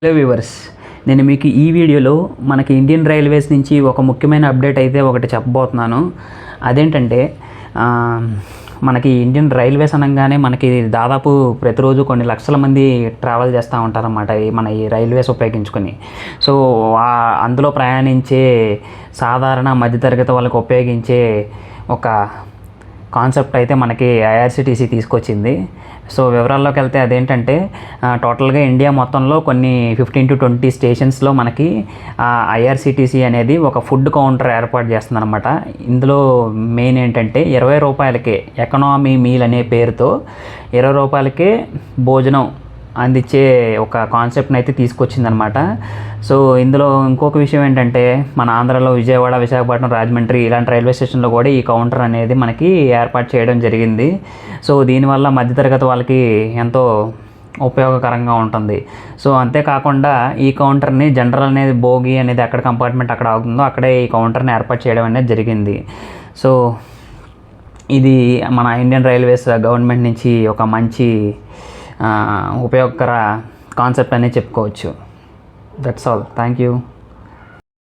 Hello viewers, నేను మీకు ఈ వీడియోలో మనకి ఇండియన్ రైల్వేస్ నుంచి ఒక ముఖ్యమైన అప్డేట్ అయితే ఒకటి చెప్పబోతున్నాను. అదేంటంటే మనకి ఇండియన్ రైల్వేస్ అనగానే మనకి దాదాపు ప్రతిరోజు కొన్ని లక్షల మంది ట్రావెల్ చేస్తూ ఉంటారన్నమాట మన ఈ రైల్వేస్ ఉపయోగించుకొని. సో అందులో ప్రయాణించే సాధారణ మధ్యతరగతి వాళ్ళకి ఉపయోగించే ఒక కాన్సెప్ట్ అయితే మనకి ఐఆర్సిటీసీ తీసుకొచ్చింది. సో వివరాల్లోకి వెళ్తే అదేంటంటే టోటల్గా ఇండియా మొత్తంలో కొన్ని 15 to 20 స్టేషన్స్లో మనకి ఐఆర్సిటీసీ అనేది ఒక ఫుడ్ కౌంటర్ ఏర్పాటు చేస్తుందన్నమాట. ఇందులో మెయిన్ ఏంటంటే 20 రూపాయలకే ఎకనామీ మీల్ అనే పేరుతో 20 రూపాయలకే భోజనం అందించే ఒక కాన్సెప్ట్ని అయితే తీసుకొచ్చిందనమాట. సో ఇందులో ఇంకొక విషయం ఏంటంటే మన ఆంధ్రాలో విజయవాడ, విశాఖపట్నం, రాజమండ్రి ఇలాంటి రైల్వే స్టేషన్లో కూడా ఈ కౌంటర్ అనేది మనకి ఏర్పాటు చేయడం జరిగింది. సో దీనివల్ల మధ్యతరగతి వాళ్ళకి ఎంతో ఉపయోగకరంగా ఉంటుంది. సో అంతేకాకుండా ఈ కౌంటర్ని జనరల్ అనేది బోగి అనేది ఎక్కడ కంపార్ట్మెంట్ అక్కడ ఆగుతుందో అక్కడే ఈ కౌంటర్ని ఏర్పాటు చేయడం అనేది జరిగింది. సో ఇది మన ఇండియన్ రైల్వేస్ గవర్నమెంట్ నుంచి ఒక మంచి ఉపయోగకర కాన్సెప్ట్ అనేది చెప్పుకోవచ్చు. That's all. Thank you.